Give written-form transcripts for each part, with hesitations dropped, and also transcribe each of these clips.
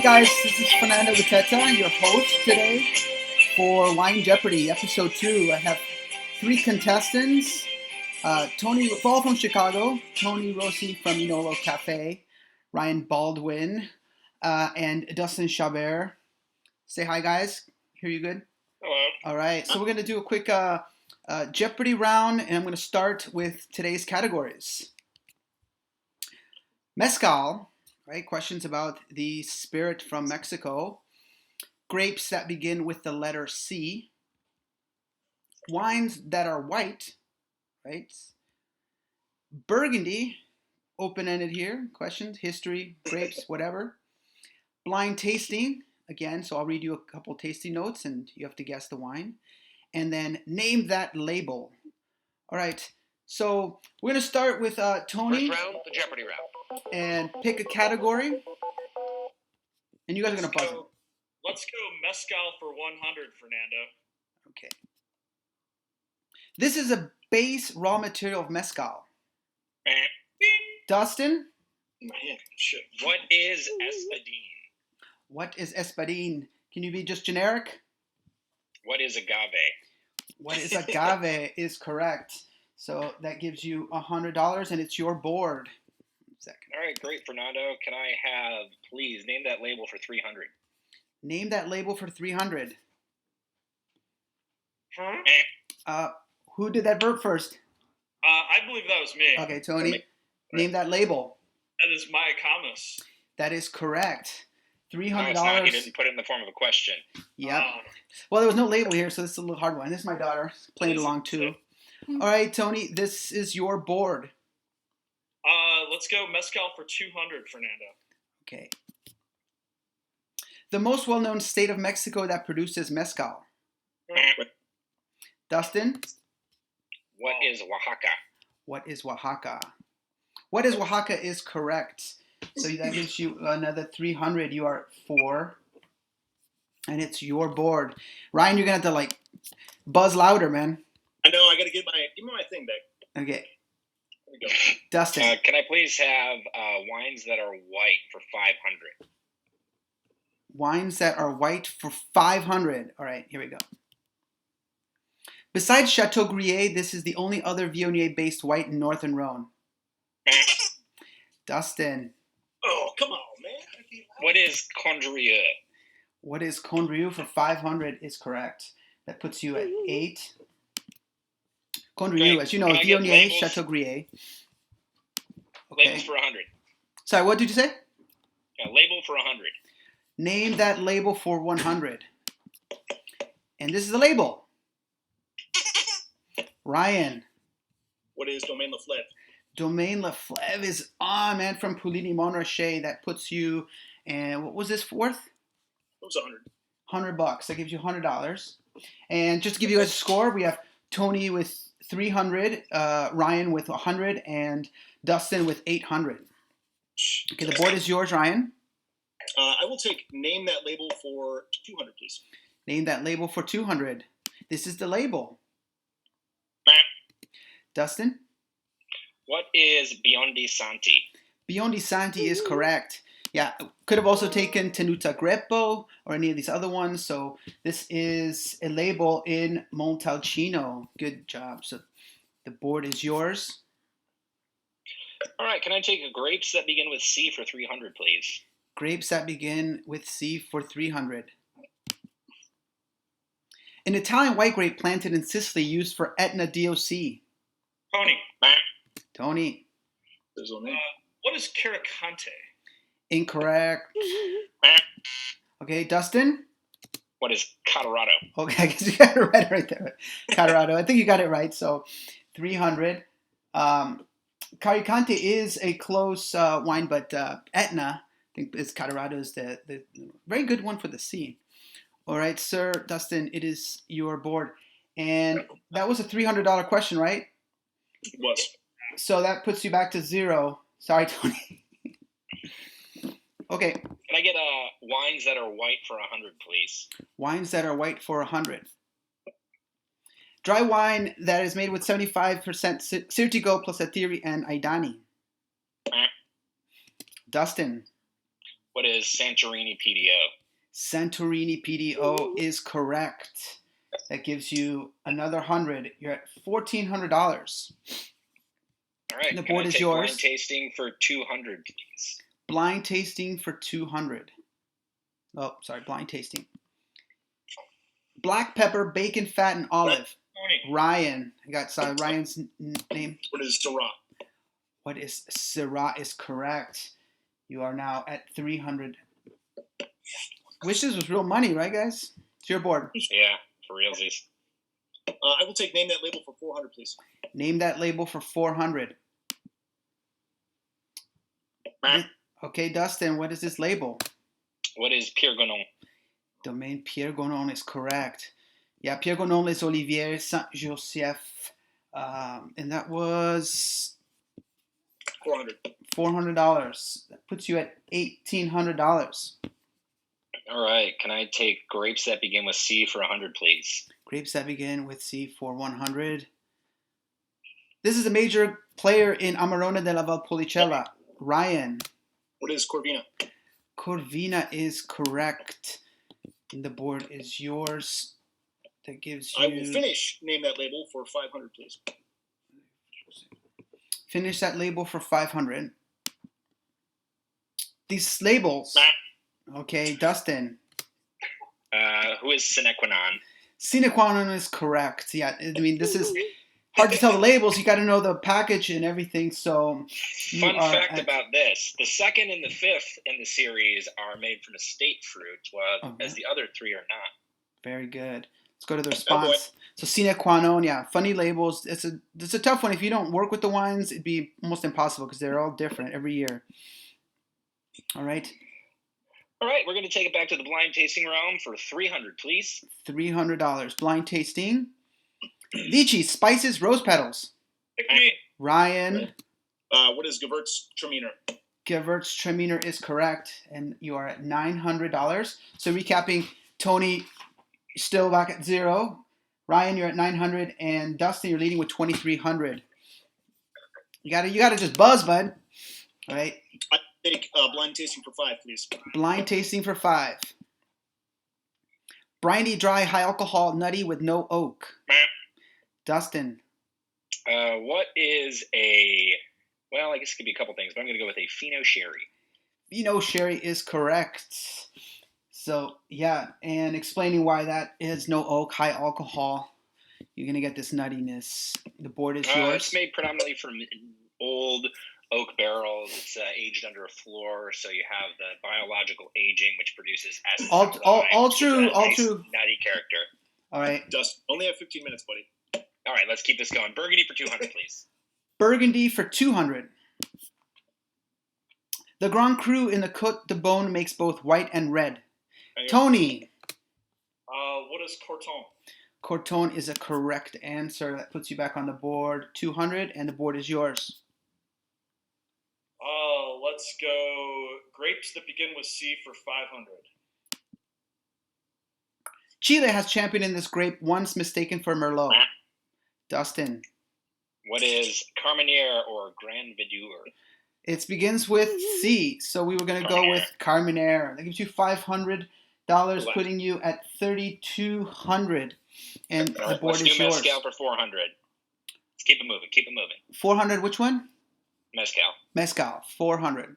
guys, this is Fernando Guteta, your host today for Wine Jeopardy, episode 2. I have 3 contestants. Tony, all from Chicago, Tony Rossi from Inolo Cafe, Ryan Baldwin, and Dustin Chabert. Say hi, guys. Hear you good? Hello. All right, so we're going to do a quick Jeopardy round, and I'm going to start with today's categories. Mezcal, right? Questions about the spirit from Mexico. Grapes that begin with the letter C. Wines that are white, right? Burgundy, open-ended here. Questions, history, grapes, whatever. Blind tasting, again, so I'll read you a couple tasting notes and you have to guess the wine. And then name that label. All right, so we're going to start with Tony. First round, the Jeopardy round. And pick a category. And you guys are going to buzz it. Let's go mezcal for 100, Fernando. Okay. This is a base raw material of mezcal. Dustin? Man, shit. What is espadine? What is espadine? Can you be just generic? What is agave? What is agave is correct. So that gives you $100 and it's your board. Second. All right, great, Fernando. Can I have, please, name that label for 300? Name that label for 300. Who did that verb first? I believe that was me. Okay, Tony. Name that label. That is Maya Kamas. That is correct. $300. No, it's not. You didn't put it in the form of a question. Yep. Well, there was no label here, so this is a little hard one. This is my daughter playing along too. All right, Tony, this is your board. Let's go mezcal for 200, Fernando. Okay. The most well-known state of Mexico that produces mezcal. Dustin? What is Oaxaca? What is Oaxaca? What is Oaxaca is correct. So that gives you another 300. You are at 4. And it's your board. Ryan, you're going to have to buzz louder, man. I know, I got to give me my thing back. Okay. There we go. Dustin. Can I please have wines that are white for 500? Wines that are white for 500. All right, here we go. Besides Chateau Gruyere, this is the only other Viognier-based white in Northern Rhone. Dustin. Oh, come on, man. What is Condrieu? What is Condrieu for 500 is correct. That puts you at 8. Condrieu, as you know, Viognier, Chateau Gruyere. Okay. Labels for 100. Sorry, what did you say? Yeah, label for 100. Name that label for 100. And this is the label. Ryan. What is Domaine La Flève? Domaine La Flève is on, man, from Puligny Montrachet. That puts you, and what was this worth? It was 100. $100. That gives you $100. And just to give you guys a score, we have Tony with 300, Ryan with 100, and Dustin with 800. Okay, the board is yours, Ryan. I will take name that label for 200, please. Name that label for 200. This is the label. Dustin? What is Biondi Santi? Biondi Santi is correct. Yeah, could have also taken Tenuta Greppo or any of these other ones. So this is a label in Montalcino. Good job. So the board is yours. All right, can I take grapes that begin with C for 300, please? Grapes that begin with C for 300. An Italian white grape planted in Sicily used for Etna DOC. Tony. Tony. What is Caricante? Incorrect. Okay, Dustin? What is Colorado? Okay, I guess you got it right there. Colorado. I think you got it right. So 300. Caricante is a close wine, but Etna, I think it's Colorado, is the very good one for the C. All right, sir, Dustin, it is your board. And that was a $300 question, right? It was. So that puts you back to 0. Sorry, Tony. Okay. Can I get wines that are white for 100, please? Wines that are white for 100. Dry wine that is made with 75% Sirtigo plus Athiri and Aidani. Dustin. What is Santorini PDO? Santorini PDO is correct. That gives you another 100. You're at $1,400. All right. The Can board I is take yours. blind tasting for 200, please? Blind tasting for 200. Oh, sorry, blind tasting. Black pepper, bacon, fat, and olive. Tony. Ryan. I got Ryan's name. What is Syrah? What is Syrah is correct. You are now at 300. Wish this was real money, right, guys? It's your board. Yeah, for realsies. I will take name that label for 400, please. Name that label for 400. Okay, Dustin, what is this label? What is Pierre Gonon? Domaine Pierre Gonon is correct. Yeah, Pierre Gonon les Oliviers Saint-Joseph. And that was $400. $400. That puts you at $1,800. All right. Can I take grapes that begin with C for 100, please? Grapes that begin with C for 100. This is a major player in Amarone della Valpolicella. Ryan. What is Corvina? Corvina is correct. And the board is yours. That gives you... I will finish name that label for 500, please. Finish that label for 500. These labels... Okay, Dustin. Who is Sine Qua Non? Sine qua non is correct. Yeah, I mean, this is hard to tell the labels. You got to know the package and everything. So, Fun fact about this: the second and the fifth in the series are made from estate fruit, as the other three are not. Very good. Let's go to the response. So, sine qua non, yeah, funny labels. It's a tough one. If you don't work with the wines, it'd be almost impossible because they're all different every year. All right. All right, we're going to take it back to the blind tasting realm for 300, please. $300. Blind tasting. Lychee, spices, rose petals. Pick me. Ryan. What is Gewürztraminer? Gewürztraminer is correct, and you are at $900. So recapping, Tony still back at 0. Ryan, you're at 900, and Dustin, you're leading with 2,300. You gotta just buzz, bud. All right. Take blind tasting for 5, please. Blind tasting for 5. Brandy, dry, high alcohol, nutty with no oak. Dustin. What is a... Well, I guess it could be a couple things, but I'm going to go with a Fino Sherry. Fino Sherry is correct. So, yeah, and explaining why that is no oak, high alcohol. You're going to get this nuttiness. The board is yours. It's made predominantly from old oak barrels. It's aged under a floor, so you have the biological aging, which produces acid. All true. Nutty character. All right. Dust. Only have 15 minutes, buddy. All right, let's keep this going. Burgundy for 200, please. Burgundy for 200. The Grand Cru in the Côte de Beaune makes both white and red. Tony. What is Corton? Corton is a correct answer. That puts you back on the board. 200, and the board is yours. Let's go grapes that begin with C for 500. Chile has championed in this grape, once mistaken for Merlot. Dustin. What is Carmenere or Grand Vidour? It begins with C, so we were going to go with Carmenere. That gives you $500, putting you at 3,200, and the board is yours. Let's do Mezcal for 400. Let's keep it moving. 400, which one? Mezcal, 400.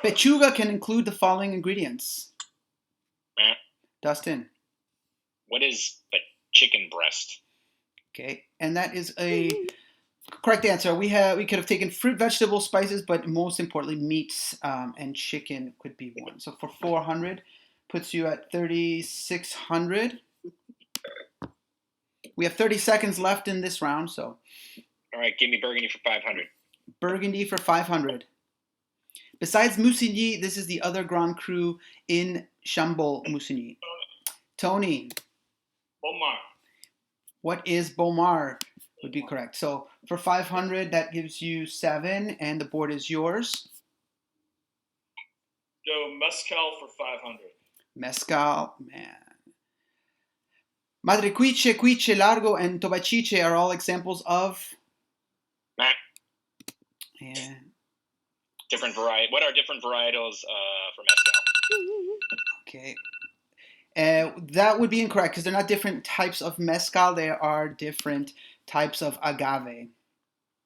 Pechuga can include the following ingredients. Dustin. What is a chicken breast? Okay, and that is a correct answer. We could have taken fruit, vegetables, spices, but most importantly, meats and chicken could be one. So for 400, puts you at 3,600. We have 30 seconds left in this round, so. All right, give me Burgundy for 500. Burgundy for 500. Besides Moussigny, this is the other Grand Cru in Chambol Moussigny. Tony. Beaumar. What is Beaumar? Would be correct. So for 500, that gives you 7, and the board is yours. Go Mezcal for 500. Mezcal, man. Madrecuiche, Cuiche, Largo, and Tobachiche are all examples of... And Different variety. What are different varietals for mezcal? Okay. That would be incorrect because they're not different types of mezcal. They are different types of agave.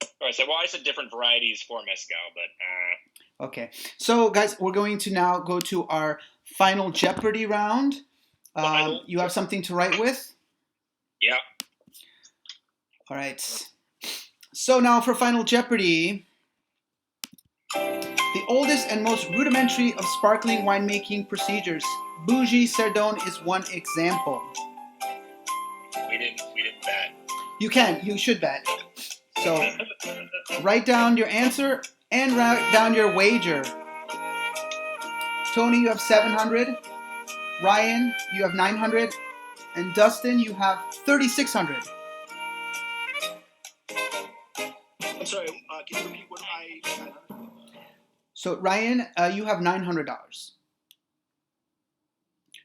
All right. So, well, I said different varieties for mezcal, but Okay. So, guys, we're going to now go to our final Jeopardy round. You have something to write with? yeah. All right. So now for Final Jeopardy, the oldest and most rudimentary of sparkling winemaking procedures. Bougie Cerdon is one example. We didn't bet. You should bet. So write down your answer and write down your wager. Tony, you have 700. Ryan, you have 900. And Dustin, you have 3,600. I'm sorry, can you repeat what I... So Ryan, you have $900.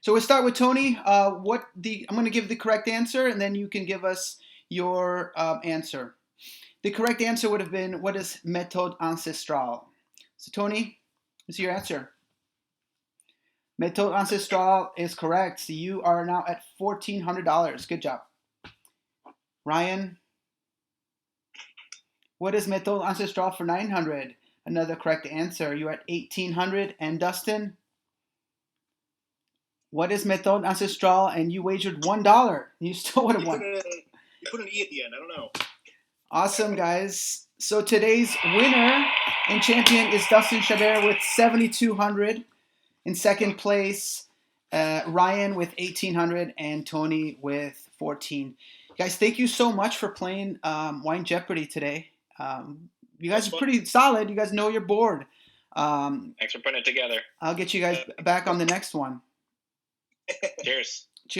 So we'll start with Tony. I'm going to give the correct answer, and then you can give us your answer. The correct answer would have been, what is méthode ancestrale? So Tony, this is your answer. Méthode ancestrale is correct. So you are now at $1,400. Good job. Ryan, what is méthode ancestrale for 900? Another correct answer. You're at 1,800. And Dustin, what is méthode ancestrale? And you wagered $1. You still would have won. You put an E at the end. I don't know. Awesome, guys. So today's winner and champion is Dustin Chabert with 7,200. In second place, Ryan with 1,800 and Tony with 14. Guys, thank you so much for playing Wine Jeopardy today. You guys are pretty solid. You guys know your board. Thanks for putting it together. I'll get you guys back on the next one. Cheers.